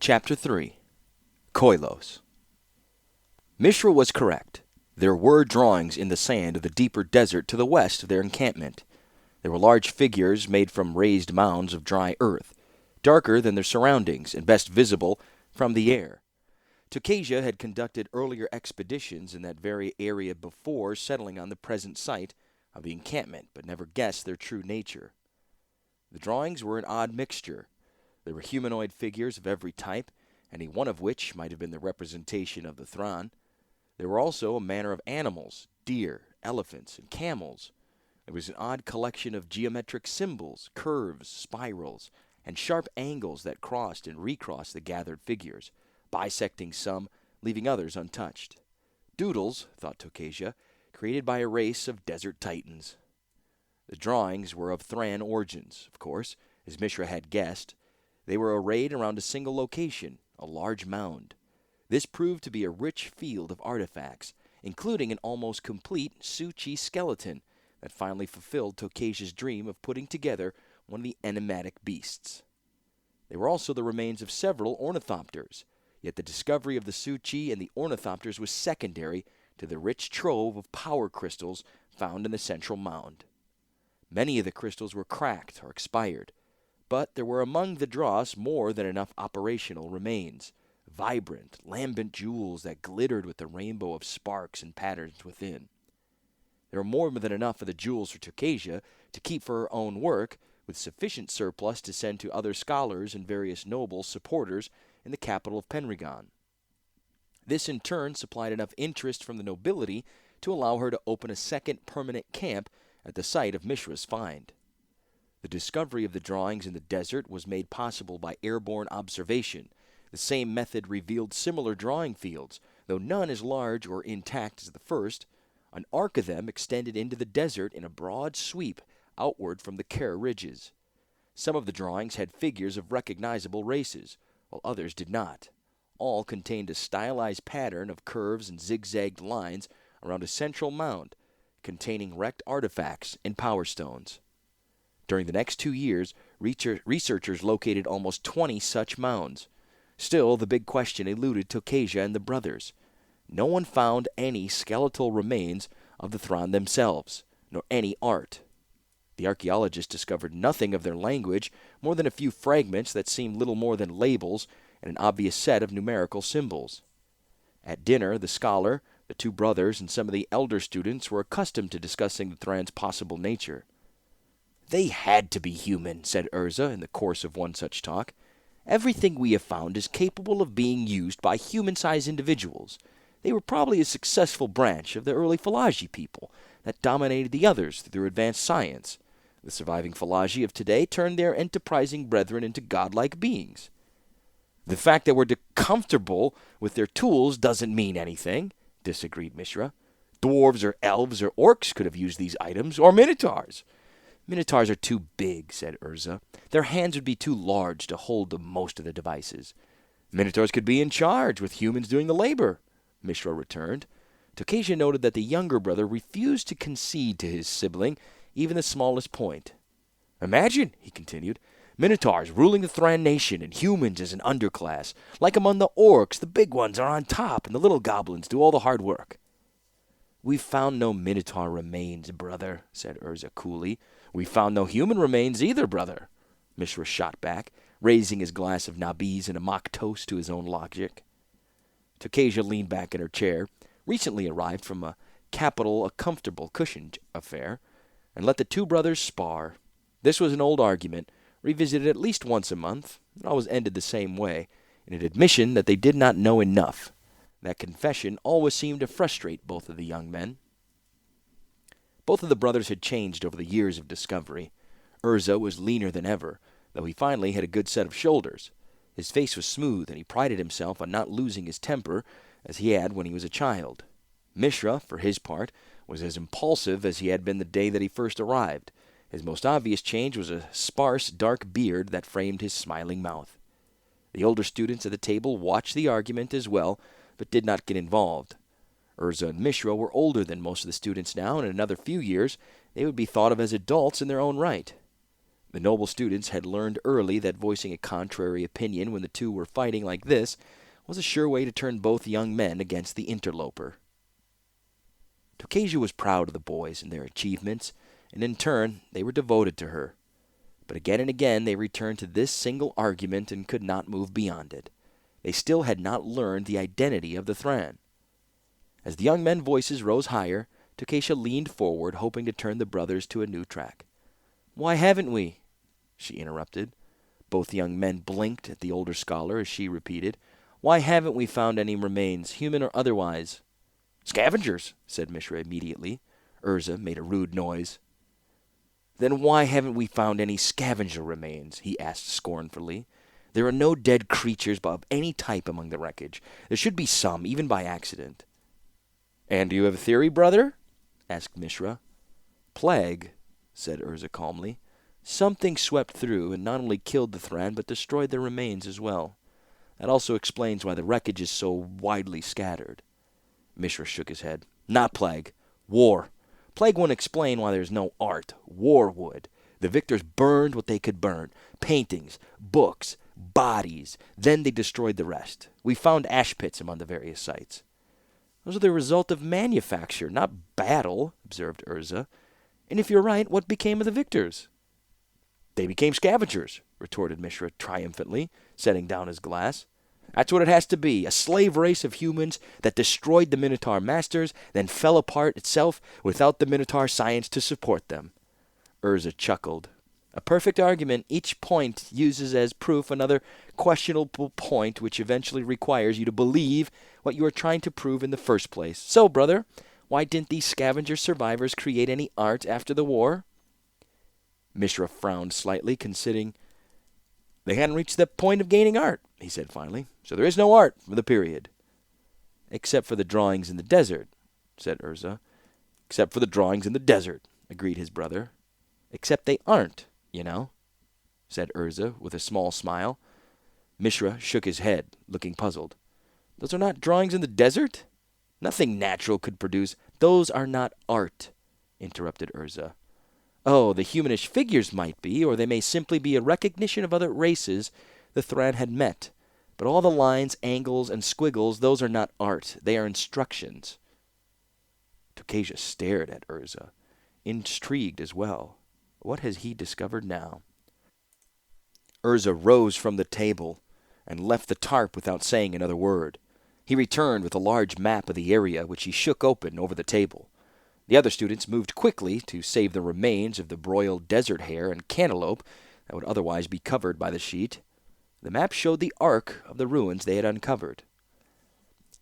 Chapter 3 Koilos. Mishra was correct. There were drawings in the sand of the deeper desert to the west of their encampment. There were large figures made from raised mounds of dry earth, darker than their surroundings and best visible from the air. Tokasia had conducted earlier expeditions in that very area before settling on the present site of the encampment, but never guessed their true nature. The drawings were an odd mixture. There were humanoid figures of every type, any one of which might have been the representation of the Thran. There were also a manner of animals, deer, elephants, and camels. There was an odd collection of geometric symbols, curves, spirals, and sharp angles that crossed and recrossed the gathered figures, bisecting some, leaving others untouched. Doodles, thought Tokasia, created by a race of desert titans. The drawings were of Thran origins, of course, as Mishra had guessed. They were arrayed around a single location, a large mound. This proved to be a rich field of artifacts, including an almost complete Su-Chi skeleton that finally fulfilled Tokasia's dream of putting together one of the enigmatic beasts. There were also the remains of several ornithopters, yet the discovery of the Su-Chi and the ornithopters was secondary to the rich trove of power crystals found in the central mound. Many of the crystals were cracked or expired, but there were among the dross more than enough operational remains, vibrant, lambent jewels that glittered with the rainbow of sparks and patterns within. There were more than enough of the jewels for Tokasia to keep for her own work, with sufficient surplus to send to other scholars and various noble supporters in the capital of Penregon. This in turn supplied enough interest from the nobility to allow her to open a second permanent camp at the site of Mishra's find. The discovery of the drawings in the desert was made possible by airborne observation. The same method revealed similar drawing fields, though none as large or intact as the first. An arc of them extended into the desert in a broad sweep outward from the Kara ridges. Some of the drawings had figures of recognizable races, while others did not. All contained a stylized pattern of curves and zigzagged lines around a central mound, containing wrecked artifacts and power stones. During the next 2 years, researchers located almost 20 such mounds. Still, the big question eluded Tokasia and the brothers. No one found any skeletal remains of the Thran themselves, nor any art. The archaeologists discovered nothing of their language, more than a few fragments that seemed little more than labels and an obvious set of numerical symbols. At dinner, the scholar, the 2 brothers, and some of the elder students were accustomed to discussing the Thran's possible nature. "They had to be human," said Urza in the course of one such talk. "Everything we have found is capable of being used by human-sized individuals. They were probably a successful branch of the early Philagi people that dominated the others through their advanced science. The surviving Philagi of today turned their enterprising brethren into godlike beings." "The fact that we're comfortable with their tools doesn't mean anything," disagreed Mishra. "Dwarves or elves or orcs could have used these items, or minotaurs." "Minotaurs are too big," said Urza. "Their hands would be too large to hold most of the devices." "Minotaurs could be in charge, with humans doing the labor," Mishra returned. Tokasia noted that the younger brother refused to concede to his sibling even the smallest point. "Imagine," he continued, "Minotaurs ruling the Thran nation and humans as an underclass. Like among the orcs, the big ones are on top and the little goblins do all the hard work." "We've found no Minotaur remains, brother," said Urza coolly. "We've found no human remains either, brother," Mishra shot back, raising his glass of nabiz in a mock toast to his own logic. Tokasia leaned back in her chair, recently arrived from a comfortable cushioned affair, and let the 2 brothers spar. This was an old argument, revisited at least once a month. It always ended the same way, in an admission that they did not know enough. That confession always seemed to frustrate both of the young men. Both of the brothers had changed over the years of discovery. Urza was leaner than ever, though he finally had a good set of shoulders. His face was smooth, and he prided himself on not losing his temper as he had when he was a child. Mishra, for his part, was as impulsive as he had been the day that he first arrived. His most obvious change was a sparse, dark beard that framed his smiling mouth. The older students at the table watched the argument as well, but did not get involved. Urza and Mishra were older than most of the students now, and in another few years they would be thought of as adults in their own right. The noble students had learned early that voicing a contrary opinion when the two were fighting like this was a sure way to turn both young men against the interloper. Tokasia was proud of the boys and their achievements, and in turn they were devoted to her. But again and again they returned to this single argument and could not move beyond it. They still had not learned the identity of the Thran. As the young men's voices rose higher, Tokasia leaned forward, hoping to turn the brothers to a new track. "Why haven't we?" she interrupted. Both young men blinked at the older scholar as she repeated, "Why haven't we found any remains, human or otherwise?" "Scavengers," said Mishra immediately. Urza made a rude noise. "Then why haven't we found any scavenger remains?" he asked scornfully. "There are no dead creatures of any type among the wreckage. There should be some, even by accident." "And do you have a theory, brother?" asked Mishra. "Plague," said Urza calmly. "Something swept through and not only killed the Thran, but destroyed their remains as well. That also explains why the wreckage is so widely scattered." Mishra shook his head. "Not plague. War. Plague wouldn't explain why there's no art. War would. The victors burned what they could burn. Paintings, books, bodies. Then they destroyed the rest. We found ash pits among the various sites." "Those are the result of manufacture, not battle," observed Urza. "And if you're right, what became of the victors?" "They became scavengers," retorted Mishra triumphantly, setting down his glass. "That's what it has to be, a slave race of humans that destroyed the Minotaur masters, then fell apart itself without the Minotaur science to support them." Urza chuckled. "A perfect argument. Each point uses as proof another questionable point, which eventually requires you to believe what you are trying to prove in the first place. So, brother, why didn't these scavenger survivors create any art after the war?" Mishra frowned slightly, considering. "They hadn't reached the point of gaining art," he said finally. "So there is no art for the period." "Except for the drawings in the desert," said Urza. "Except for the drawings in the desert," agreed his brother. "Except they aren't, you know," said Urza with a small smile. Mishra shook his head, looking puzzled. "Those are not drawings in the desert? Nothing natural could produce—" "Those are not art," interrupted Urza. "Oh, the humanish figures might be, or they may simply be a recognition of other races the Thran had met. But all the lines, angles, and squiggles, those are not art. They are instructions." Tokasia stared at Urza, intrigued as well. What has he discovered now? Urza rose from the table and left the tarp without saying another word. He returned with a large map of the area, which he shook open over the table. The other students moved quickly to save the remains of the broiled desert hare and cantaloupe that would otherwise be covered by the sheet. The map showed the arc of the ruins they had uncovered.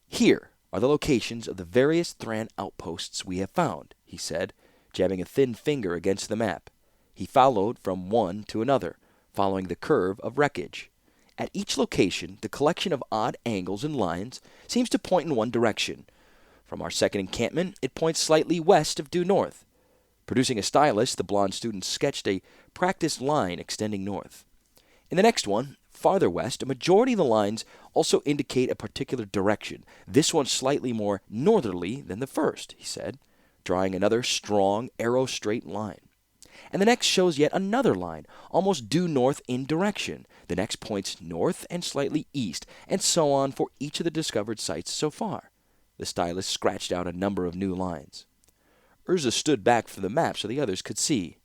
"Here are the locations of the various Thran outposts we have found," he said, jabbing a thin finger against the map. He followed from one to another, following the curve of wreckage. At each location, the collection of odd angles and lines seems to point in one direction. From our second encampment, it points slightly west of due north. Producing a stylus, the blond student sketched a practiced line extending north. In the next one, farther west, a majority of the lines also indicate a particular direction. This one slightly more northerly than the first, he said, drawing another strong, arrow-straight line. And the next shows yet another line, almost due north in direction. The next points north and slightly east, and so on for each of the discovered sites so far. The stylus scratched out a number of new lines. Urza stood back from the map so the others could see.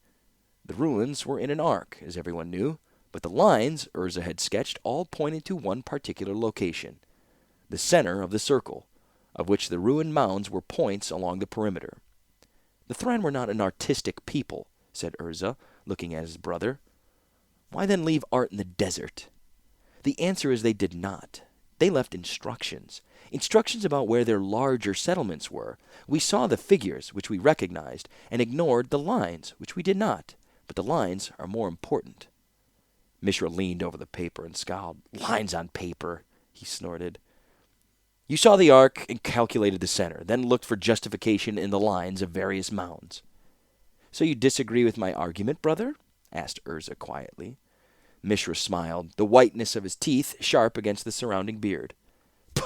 The ruins were in an arc, as everyone knew, but the lines Urza had sketched all pointed to one particular location, the center of the circle, of which the ruined mounds were points along the perimeter. "The Thran were not an artistic people," said Urza, looking at his brother. "Why then leave art in the desert?" "The answer is they did not. They left instructions. Instructions about where their larger settlements were. We saw the figures, which we recognized, and ignored the lines, which we did not. But the lines are more important." Mishra leaned over the paper and scowled. "Lines on paper," he snorted. "You saw the arc and calculated the center, then looked for justification in the lines of various mounds." "So you disagree with my argument, brother?" asked Urza quietly. Mishra smiled, the whiteness of his teeth sharp against the surrounding beard.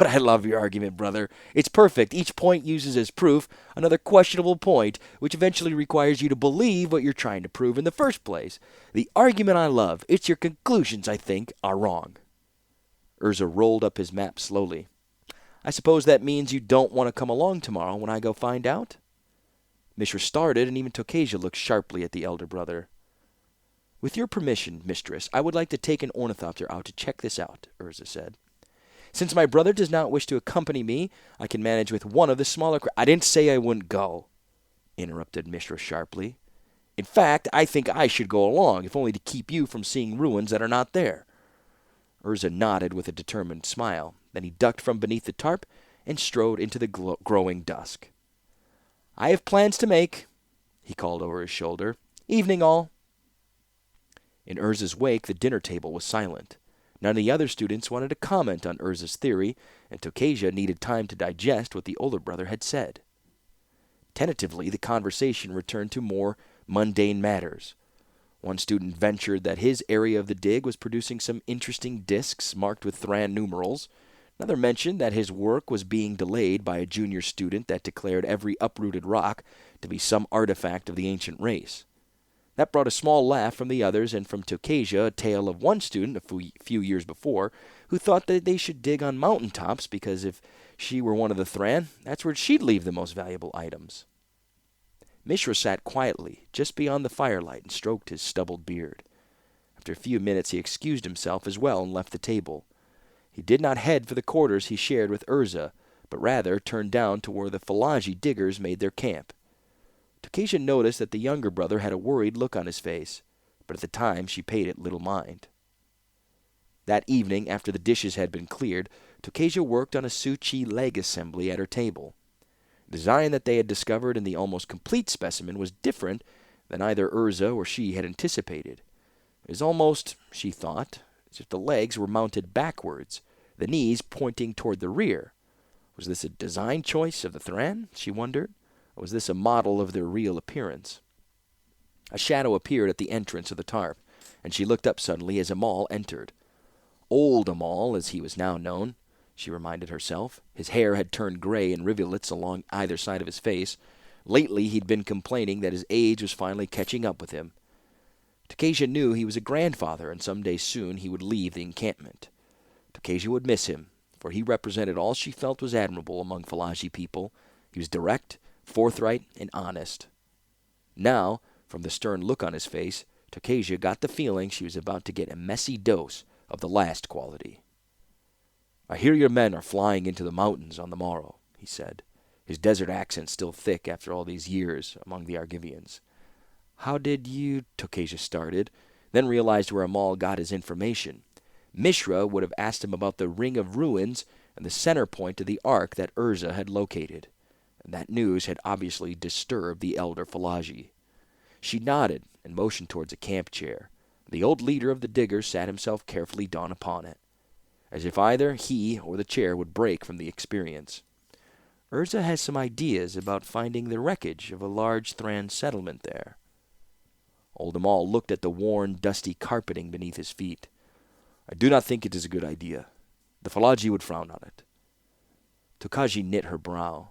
But I love your argument, brother. It's perfect. Each point uses as proof another questionable point, which eventually requires you to believe what you're trying to prove in the first place. The argument I love. It's your conclusions, I think, are wrong. Urza rolled up his map slowly. I suppose that means you don't want to come along tomorrow when I go find out? Mishra started, and even Tokasia looked sharply at the elder brother. With your permission, mistress, I would like to take an ornithopter out to check this out, Urza said. Since my brother does not wish to accompany me, I can manage with one of the smaller I didn't say I wouldn't go, interrupted Mishra sharply. In fact, I think I should go along, if only to keep you from seeing ruins that are not there. Urza nodded with a determined smile. Then he ducked from beneath the tarp and strode into the growing dusk. I have plans to make, he called over his shoulder. Evening all. In Urza's wake, the dinner table was silent. None of the other students wanted to comment on Urza's theory, and Tokasia needed time to digest what the older brother had said. Tentatively, the conversation returned to more mundane matters. One student ventured that his area of the dig was producing some interesting discs marked with Thran numerals. Another mentioned that his work was being delayed by a junior student that declared every uprooted rock to be some artifact of the ancient race. That brought a small laugh from the others, and from Tokasia a tale of one student a few years before who thought that they should dig on mountaintops because if she were one of the Thran, that's where she'd leave the most valuable items. Mishra sat quietly, just beyond the firelight, and stroked his stubbled beard. After a few minutes he excused himself as well and left the table. He did not head for the quarters he shared with Urza, but rather turned down to where the Falaji diggers made their camp. Tokasia noticed that the younger brother had a worried look on his face, but at the time she paid it little mind. That evening, after the dishes had been cleared, Tokasia worked on a Suchi leg assembly at her table. The design that they had discovered in the almost complete specimen was different than either Urza or she had anticipated. It was almost, she thought, as if the legs were mounted backwards, the knees pointing toward the rear. Was this a design choice of the Thran, she wondered, or was this a model of their real appearance? A shadow appeared at the entrance of the tarp, and she looked up suddenly as Amal entered. Old Amal, as he was now known, she reminded herself. His hair had turned gray in rivulets along either side of his face. Lately he'd been complaining that his age was finally catching up with him. Tokasia knew he was a grandfather, and some day soon he would leave the encampment. Tokasia would miss him, for he represented all she felt was admirable among Falaji people. He was direct, forthright, and honest. Now, from the stern look on his face, Tokasia got the feeling she was about to get a messy dose of the last quality. I hear your men are flying into the mountains on the morrow, he said, his desert accent still thick after all these years among the Argivians. How did you, Tokasia started, then realized where Amal got his information. Mishra would have asked him about the ring of ruins and the center point of the arc that Urza had located, and that news had obviously disturbed the elder Falaji. She nodded and motioned towards a camp chair. The old leader of the diggers sat himself carefully down upon it, as if either he or the chair would break from the experience. Urza has some ideas about finding the wreckage of a large Thran settlement there. Old Amal looked at the worn, dusty carpeting beneath his feet. I do not think it is a good idea. The Falaji would frown on it. Tokaji knit her brow.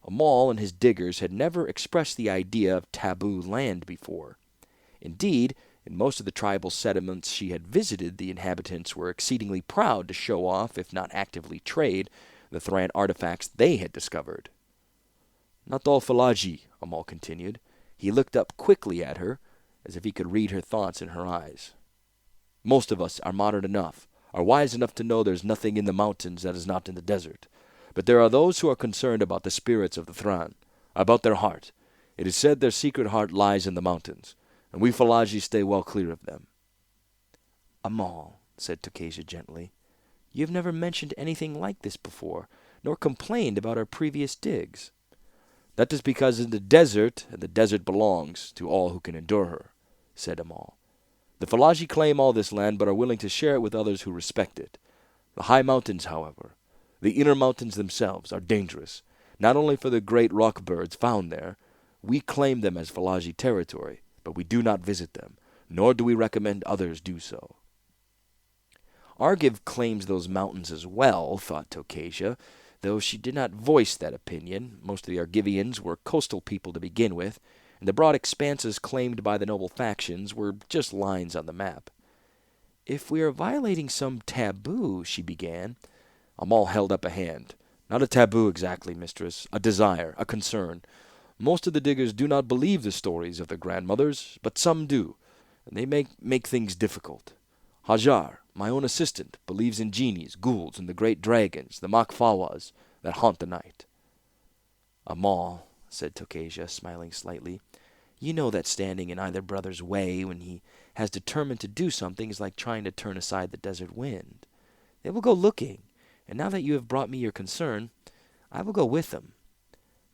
Amal and his diggers had never expressed the idea of taboo land before. Indeed, in most of the tribal settlements she had visited, the inhabitants were exceedingly proud to show off, if not actively trade, the Thran artifacts they had discovered. Not all Falaji, Amal continued. He looked up quickly at her, as if he could read her thoughts in her eyes. Most of us are modern enough, are wise enough to know there's nothing in the mountains that is not in the desert. But there are those who are concerned about the spirits of the Thran, about their heart. It is said their secret heart lies in the mountains, and we Falaji stay well clear of them. Amal, said Tokasia gently, you have never mentioned anything like this before, nor complained about our previous digs. That is because in the desert, and the desert belongs to all who can endure her, said Amal. The Falaji claim all this land, but are willing to share it with others who respect it. The high mountains, however, the inner mountains themselves, are dangerous, not only for the great rock birds found there. We claim them as Falaji territory, but we do not visit them, nor do we recommend others do so. Argiv claims those mountains as well, thought Tokasia, though she did not voice that opinion. Most of the Argivians were coastal people to begin with, and the broad expanses claimed by the noble factions were just lines on the map. If we are violating some taboo, she began. Amal held up a hand. Not a taboo exactly, mistress. A desire, a concern. Most of the diggers do not believe the stories of their grandmothers, but some do, and they make things difficult. Hajar, my own assistant, believes in genies, ghouls, and the great dragons, the Makfawas, that haunt the night. Amal, said Tokasia, smiling slightly, you know that standing in either brother's way when he has determined to do something is like trying to turn aside the desert wind. They will go looking, and now that you have brought me your concern, I will go with them.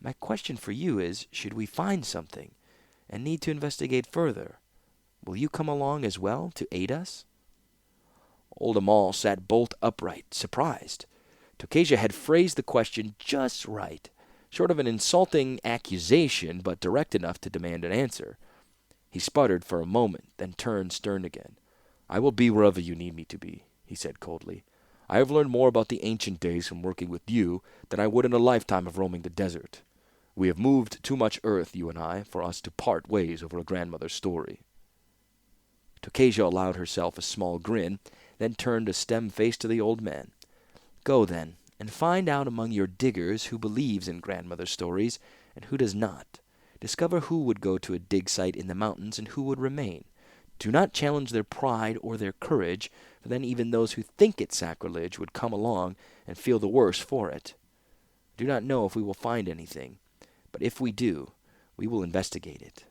My question for you is, should we find something and need to investigate further, will you come along as well to aid us? Old Amal sat bolt upright, surprised. Tokasia had phrased the question just right, short of an insulting accusation, but direct enough to demand an answer. He sputtered for a moment, then turned stern again. I will be wherever you need me to be, he said coldly. I have learned more about the ancient days from working with you than I would in a lifetime of roaming the desert. We have moved too much earth, you and I, for us to part ways over a grandmother's story. Tokasia allowed herself a small grin, then turned a stern face to the old man. Go, then, and find out among your diggers who believes in grandmother stories and who does not. Discover who would go to a dig site in the mountains and who would remain. Do not challenge their pride or their courage, for then even those who think it sacrilege would come along and feel the worse for it. Do not know if we will find anything, but if we do, we will investigate it.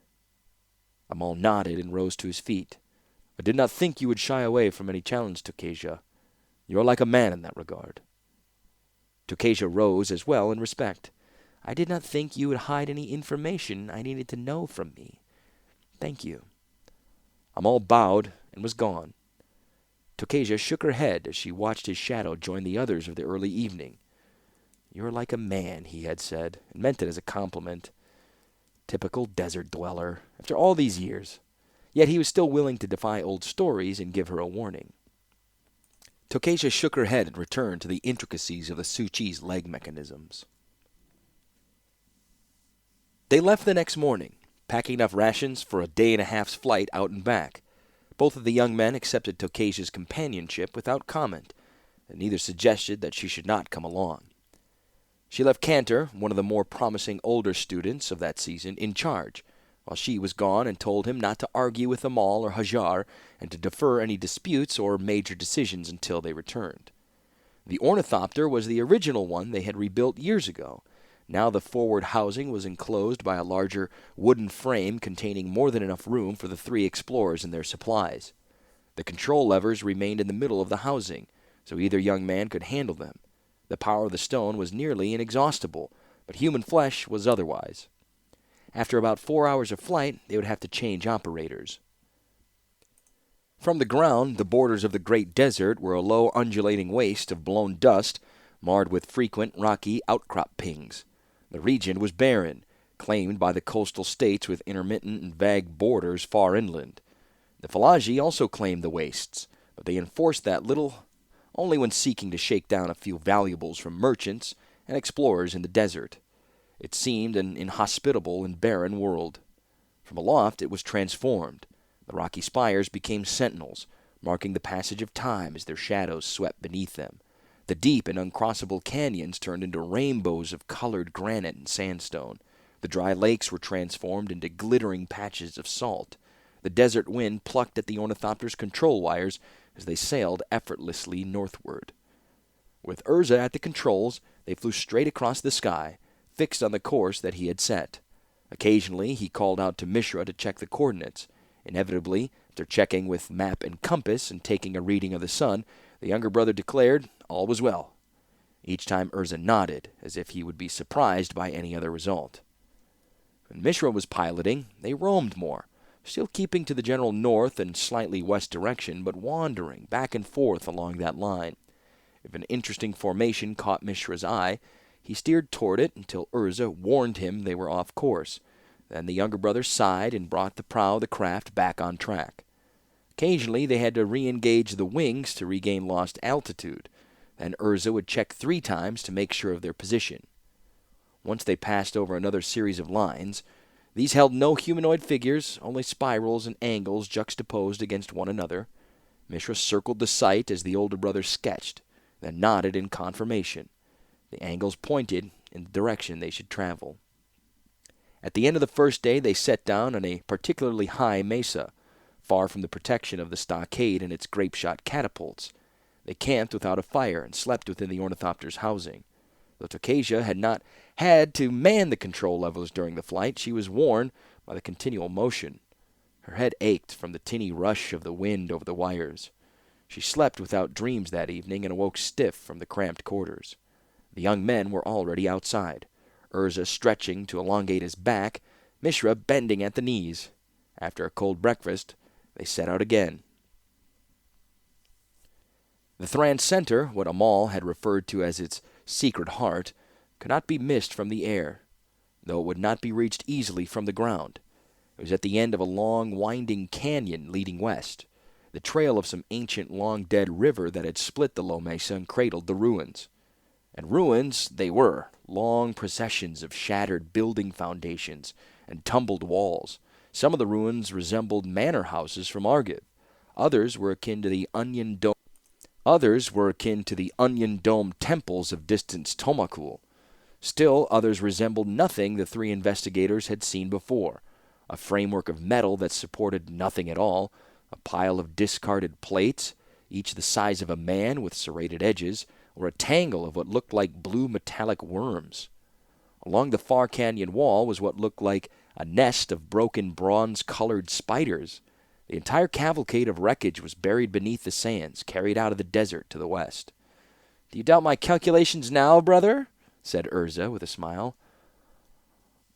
Amal nodded and rose to his feet. I did not think you would shy away from any challenge, Tokasia. You are like a man in that regard. Tokasia rose as well in respect. I did not think you would hide any information I needed to know from me. Thank you. Amal bowed and was gone. Tokasia shook her head as she watched his shadow join the others of the early evening. You are like a man, he had said, and meant it as a compliment. Typical desert dweller, after all these years. Yet he was still willing to defy old stories and give her a warning. Tokasia shook her head and returned to the intricacies of the Suchi's leg mechanisms. They left the next morning, packing enough rations for a day-and-a-half's flight out and back. Both of the young men accepted Tokasia's companionship without comment, and neither suggested that she should not come along. She left Cantor, one of the more promising older students of that season, in charge, while she was gone, and told him not to argue with Amal or Hajar and to defer any disputes or major decisions until they returned. The ornithopter was the original one they had rebuilt years ago. Now the forward housing was enclosed by a larger wooden frame containing more than enough room for the three explorers and their supplies. The control levers remained in the middle of the housing, so either young man could handle them. The power of the stone was nearly inexhaustible, but human flesh was otherwise. After about 4 hours of flight, they would have to change operators. From the ground, the borders of the great desert were a low undulating waste of blown dust, marred with frequent rocky outcrop pings. The region was barren, claimed by the coastal states with intermittent and vague borders far inland. The Falaji also claimed the wastes, but they enforced that little only when seeking to shake down a few valuables from merchants and explorers in the desert. It seemed an inhospitable and barren world. From aloft it was transformed. The rocky spires became sentinels, marking the passage of time as their shadows swept beneath them. The deep and uncrossable canyons turned into rainbows of colored granite and sandstone. The dry lakes were transformed into glittering patches of salt. The desert wind plucked at the ornithopter's control wires as they sailed effortlessly northward. With Urza at the controls, they flew straight across the sky, fixed on the course that he had set. Occasionally, he called out to Mishra to check the coordinates. Inevitably, after checking with map and compass and taking a reading of the sun, the younger brother declared all was well. Each time Urza nodded, as if he would be surprised by any other result. When Mishra was piloting, they roamed more, still keeping to the general north and slightly west direction, but wandering back and forth along that line. If an interesting formation caught Mishra's eye, he steered toward it until Urza warned him they were off course. Then the younger brother sighed and brought the prow of the craft back on track. Occasionally, they had to re-engage the wings to regain lost altitude. Then Urza would check 3 times to make sure of their position. Once they passed over another series of lines, these held no humanoid figures, only spirals and angles juxtaposed against one another. Mishra circled the site as the older brother sketched, then nodded in confirmation. The angles pointed in the direction they should travel. At the end of the first day, they set down on a particularly high mesa, far from the protection of the stockade and its grape-shot catapults. They camped without a fire and slept within the ornithopter's housing. Though Tokasia had not had to man the control levers during the flight, she was worn by the continual motion. Her head ached from the tinny rush of the wind over the wires. She slept without dreams that evening and awoke stiff from the cramped quarters. The young men were already outside, Urza stretching to elongate his back, Mishra bending at the knees. After a cold breakfast, they set out again. The Thran center, what Amal had referred to as its secret heart, could not be missed from the air, though it would not be reached easily from the ground. It was at the end of a long, winding canyon leading west, the trail of some ancient, long-dead river that had split the low mesa and cradled the ruins. And ruins they were, long processions of shattered building foundations and tumbled walls. Some of the ruins resembled manor houses from Argiv. Others were akin to the onion dome temples of distant Tomakul. Still, others resembled nothing the 3 investigators had seen before. A framework of metal that supported nothing at all, a pile of discarded plates, each the size of a man with serrated edges, or a tangle of what looked like blue metallic worms. Along the far canyon wall was what looked like a nest of broken bronze-colored spiders. The entire cavalcade of wreckage was buried beneath the sands, carried out of the desert to the west. "Do you doubt my calculations now, brother?" said Urza with a smile.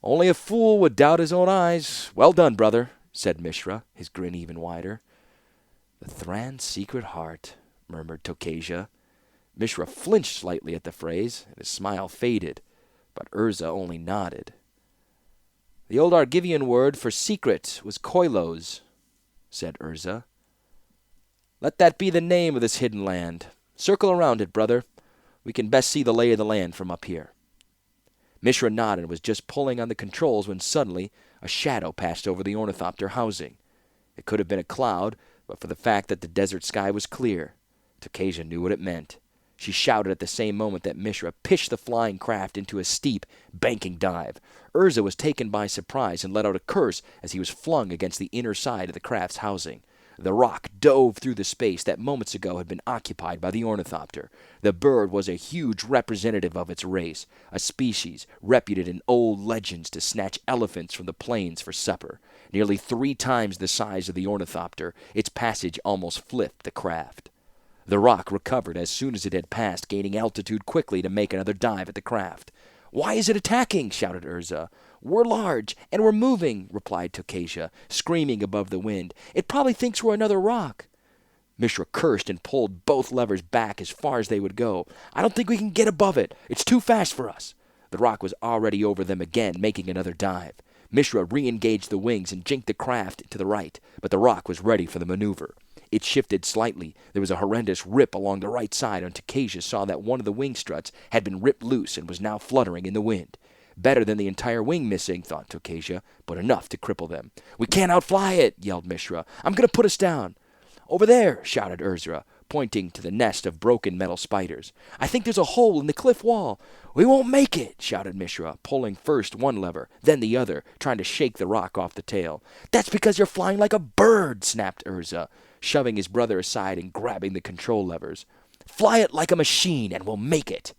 "Only a fool would doubt his own eyes. Well done, brother," said Mishra, his grin even wider. "The Thran's secret heart," murmured Tokasia. Mishra flinched slightly at the phrase, and his smile faded, but Urza only nodded. "The old Argivian word for secret was koilos," said Urza. "Let that be the name of this hidden land. Circle around it, brother. We can best see the lay of the land from up here." Mishra nodded and was just pulling on the controls when suddenly a shadow passed over the ornithopter housing. It could have been a cloud, but for the fact that the desert sky was clear. Tokasia knew what it meant. She shouted at the same moment that Mishra pitched the flying craft into a steep, banking dive. Urza was taken by surprise and let out a curse as he was flung against the inner side of the craft's housing. The rock dove through the space that moments ago had been occupied by the ornithopter. The bird was a huge representative of its race, a species reputed in old legends to snatch elephants from the plains for supper. Nearly 3 times the size of the ornithopter, its passage almost flipped the craft. The rock recovered as soon as it had passed, gaining altitude quickly to make another dive at the craft. "Why is it attacking?" shouted Urza. "We're large, and we're moving," replied Tokasia, screaming above the wind. "It probably thinks we're another rock." Mishra cursed and pulled both levers back as far as they would go. "I don't think we can get above it. It's too fast for us." The rock was already over them again, making another dive. Mishra re-engaged the wings and jinked the craft to the right, but the rock was ready for the maneuver. It shifted slightly. There was a horrendous rip along the right side, and Tokasia saw that one of the wing struts had been ripped loose and was now fluttering in the wind. Better than the entire wing missing, thought Tokasia, but enough to cripple them. "We can't outfly it," yelled Mishra. "I'm going to put us down." "Over there," shouted Urza, pointing to the nest of broken metal spiders. "I think there's a hole in the cliff wall." "We won't make it," shouted Mishra, pulling first one lever, then the other, trying to shake the rock off the tail. "That's because you're flying like a bird," snapped Urza, shoving his brother aside and grabbing the control levers. "Fly it like a machine, and we'll make it."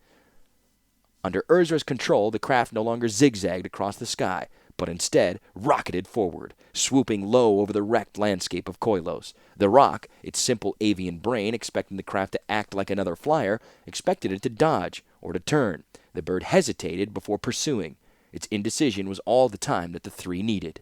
Under Urza's control, the craft no longer zigzagged across the sky, but instead rocketed forward, swooping low over the wrecked landscape of Koilos. The rock, its simple avian brain, expecting the craft to act like another flyer, expected it to dodge or to turn. The bird hesitated before pursuing. Its indecision was all the time that the 3 needed.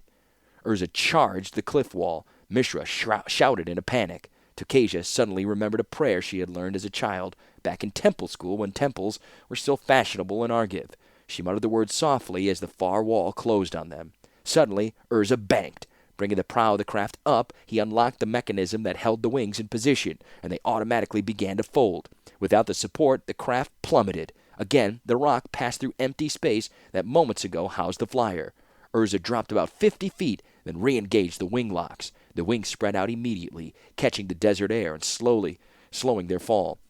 Urza charged the cliff wall. Mishra shouted in a panic. Tokasia suddenly remembered a prayer she had learned as a child, back in temple school when temples were still fashionable in Argiv. She muttered the words softly as the far wall closed on them. Suddenly, Urza banked, Bringing the prow of the craft up, he unlocked the mechanism that held the wings in position, and they automatically began to fold. Without the support, the craft plummeted. Again, the rock passed through empty space that moments ago housed the flyer. Urza dropped about 50 feet, then re-engaged the wing locks. The wings spread out immediately, catching the desert air and slowing their fall.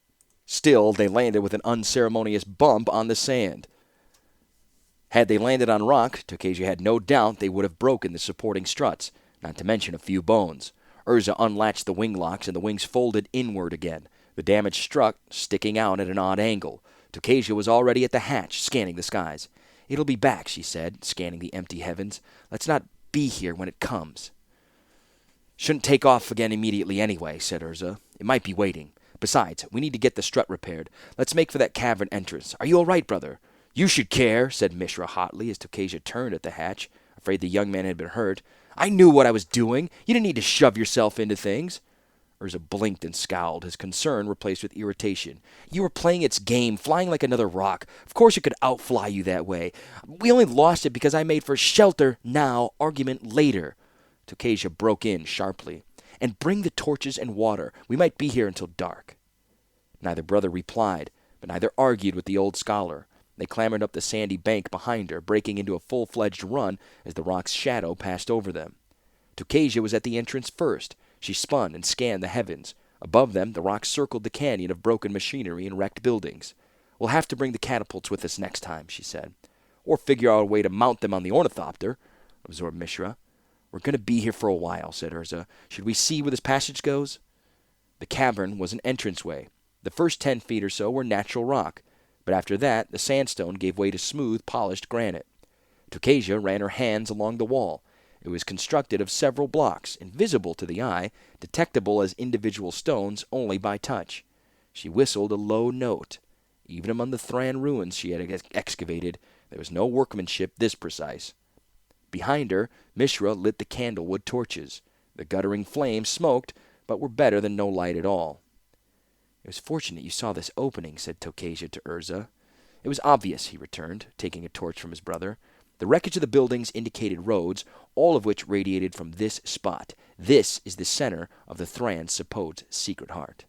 Still, they landed with an unceremonious bump on the sand. Had they landed on rock, Tokasia had no doubt they would have broken the supporting struts, not to mention a few bones. Urza unlatched the wing locks and the wings folded inward again, the damaged strut sticking out at an odd angle. Tokasia was already at the hatch, scanning the skies. "It'll be back," she said, scanning the empty heavens. "Let's not be here when it comes." "Shouldn't take off again immediately anyway," said Urza. "It might be waiting. Besides, we need to get the strut repaired. Let's make for that cavern entrance. Are you all right, brother?" "You should care," said Mishra hotly as Tokasia turned at the hatch, afraid the young man had been hurt. "I knew what I was doing. You didn't need to shove yourself into things." Urza blinked and scowled, his concern replaced with irritation. "You were playing its game, flying like another rock. Of course it could outfly you that way. We only lost it because I made for shelter now, argument later." Tokasia broke in sharply. "And bring the torches and water. We might be here until dark." Neither brother replied, but neither argued with the old scholar. They clambered up the sandy bank behind her, breaking into a full-fledged run as the rock's shadow passed over them. Tokasia was at the entrance first. She spun and scanned the heavens. Above them, the rocks circled the canyon of broken machinery and wrecked buildings. "We'll have to bring the catapults with us next time," she said. "Or figure out a way to mount them on the ornithopter," absorbed Mishra. "We're going to be here for a while," said Urza. "Should we see where this passage goes?" The cavern was an entranceway. The first 10 feet or so were natural rock, but after that the sandstone gave way to smooth, polished granite. Tokasia ran her hands along the wall. It was constructed of several blocks, invisible to the eye, detectable as individual stones only by touch. She whistled a low note. Even among the Thran ruins she had excavated, there was no workmanship this precise. Behind her, Mishra lit the candlewood torches. The guttering flames smoked, but were better than no light at all. "It was fortunate you saw this opening," said Tokasia to Urza. "It was obvious," he returned, taking a torch from his brother. "The wreckage of the buildings indicated roads, all of which radiated from this spot. This is the center of the Thran's supposed secret heart."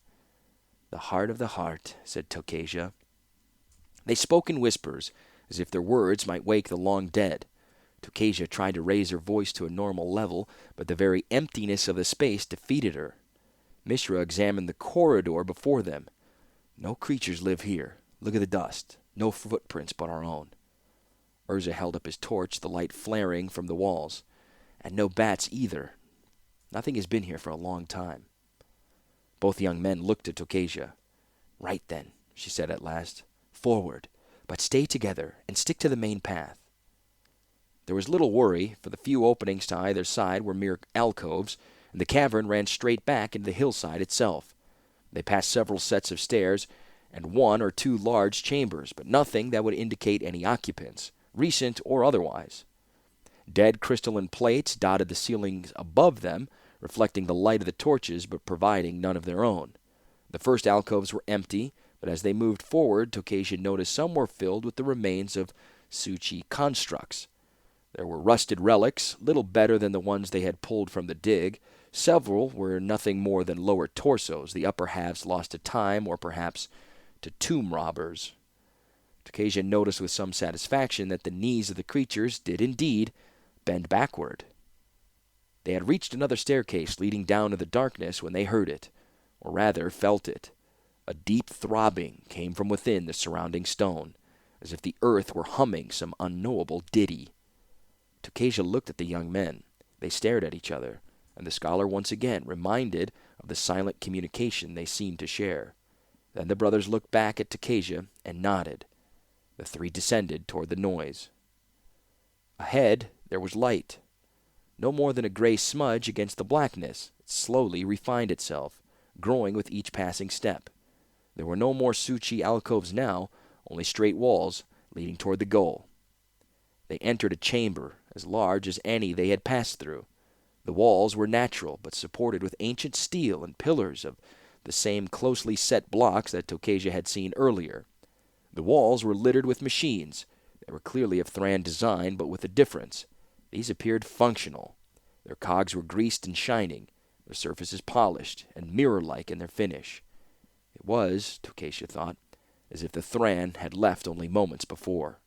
"The heart of the heart," said Tokasia. They spoke in whispers, as if their words might wake the long dead. Tokasia tried to raise her voice to a normal level, but the very emptiness of the space defeated her. Mishra examined the corridor before them. "No creatures live here. Look at the dust. No footprints but our own." Urza held up his torch, the light flaring from the walls. "And no bats either. Nothing has been here for a long time." Both young men looked at Tokasia. "Right then," she said at last. "Forward, but stay together and stick to the main path." There was little worry, for the few openings to either side were mere alcoves, and the cavern ran straight back into the hillside itself. They passed several sets of stairs and 1 or 2 large chambers, but nothing that would indicate any occupants, recent or otherwise. Dead crystalline plates dotted the ceilings above them, reflecting the light of the torches but providing none of their own. The first alcoves were empty, but as they moved forward, Tokasia noticed some were filled with the remains of Suchi constructs. There were rusted relics, little better than the ones they had pulled from the dig. Several were nothing more than lower torsos, the upper halves lost to time or perhaps to tomb robbers. Tokasia noticed with some satisfaction that the knees of the creatures did indeed bend backward. They had reached another staircase leading down to the darkness when they heard it, or rather felt it. A deep throbbing came from within the surrounding stone, as if the earth were humming some unknowable ditty. Tokasia looked at the young men. They stared at each other, and the scholar once again reminded of the silent communication they seemed to share. Then the brothers looked back at Tokasia and nodded. The 3 descended toward the noise. Ahead there was light. No more than a gray smudge against the blackness, it slowly refined itself, growing with each passing step. There were no more Suchi alcoves now, only straight walls leading toward the goal. They entered a chamber as large as any they had passed through. The walls were natural, but supported with ancient steel and pillars of the same closely set blocks that Tokasia had seen earlier. The walls were littered with machines. They were clearly of Thran design, but with a difference. These appeared functional. Their cogs were greased and shining, their surfaces polished and mirror-like in their finish. It was, Tokasia thought, as if the Thran had left only moments before.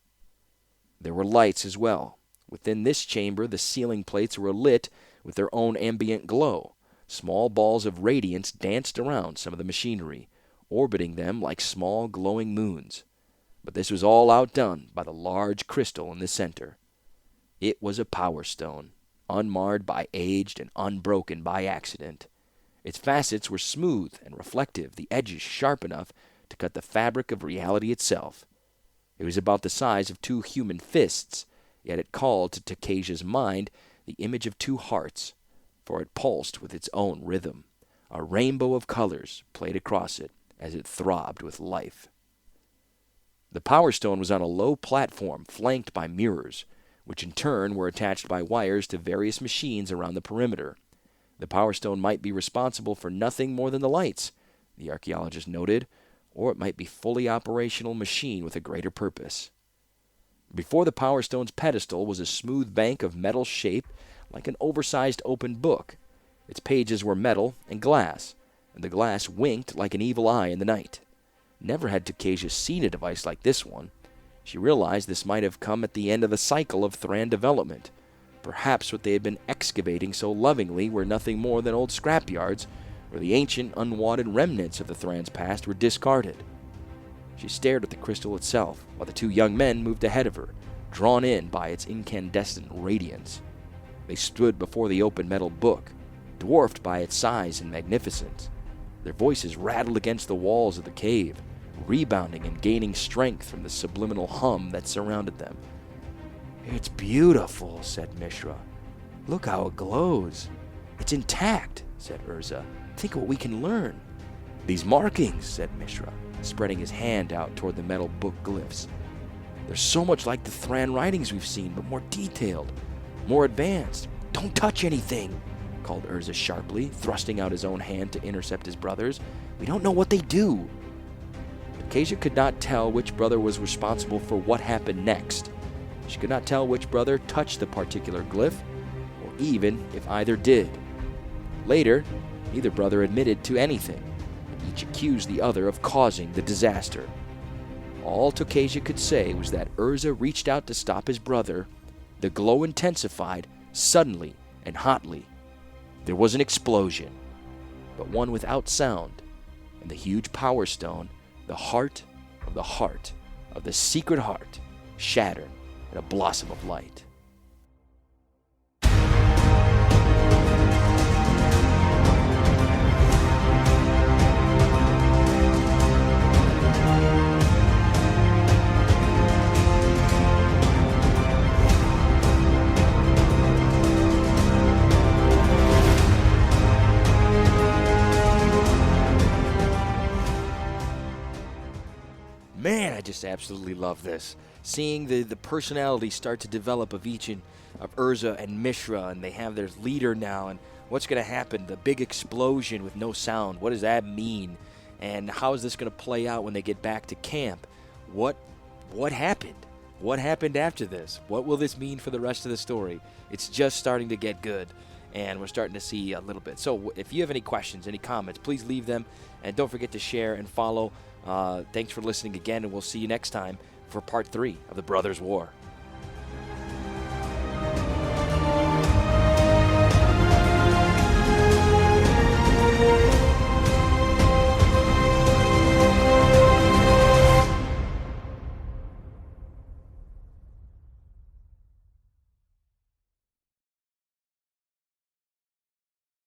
There were lights as well. Within this chamber, the ceiling plates were lit with their own ambient glow. Small balls of radiance danced around some of the machinery, orbiting them like small glowing moons. But this was all outdone by the large crystal in the center. It was a power stone, unmarred by age and unbroken by accident. Its facets were smooth and reflective, the edges sharp enough to cut the fabric of reality itself. It was about the size of 2 human fists, yet it called to Tokasia's mind the image of 2 hearts, for it pulsed with its own rhythm. A rainbow of colors played across it as it throbbed with life. The Power Stone was on a low platform flanked by mirrors, which in turn were attached by wires to various machines around the perimeter. The Power Stone might be responsible for nothing more than the lights, the archaeologist noted, or it might be a fully operational machine with a greater purpose. Before the Power Stone's pedestal was a smooth bank of metal shaped like an oversized open book. Its pages were metal and glass, and the glass winked like an evil eye in the night. Never had Tokasia seen a device like this one. She realized this might have come at the end of the cycle of Thran development. Perhaps what they had been excavating so lovingly were nothing more than old scrapyards, where the ancient, unwanted remnants of the Thran's past were discarded. She stared at the crystal itself, while the 2 young men moved ahead of her, drawn in by its incandescent radiance. They stood before the open metal book, dwarfed by its size and magnificence. Their voices rattled against the walls of the cave, rebounding and gaining strength from the subliminal hum that surrounded them. "It's beautiful," said Mishra. "Look how it glows." "It's intact," said Urza. "Think of what we can learn." "These markings," said Mishra, spreading his hand out toward the metal book glyphs. "They're so much like the Thran writings we've seen, but more detailed, more advanced." "Don't touch anything," called Urza sharply, thrusting out his own hand to intercept his brother's. "We don't know what they do." Tokasia could not tell which brother was responsible for what happened next. She could not tell which brother touched the particular glyph, or even if either did. Later, neither brother admitted to anything, and each accused the other of causing the disaster. All Tokasia could say was that Urza reached out to stop his brother. The glow intensified, suddenly and hotly. There was an explosion, but one without sound, and the huge Power Stone, the heart of the secret heart, shattered in a blossom of light. Man, I just absolutely love this. Seeing the personality start to develop of each of Urza and Mishra, and they have their leader now, and what's going to happen, the big explosion with no sound, what does that mean? And how is this going to play out when they get back to camp? What happened? What happened after this? What will this mean for the rest of the story? It's just starting to get good, and we're starting to see a little bit. So if you have any questions, any comments, please leave them, and don't forget to share and follow. Thanks for listening again, and we'll see you next time for part 3 of the Brothers' War.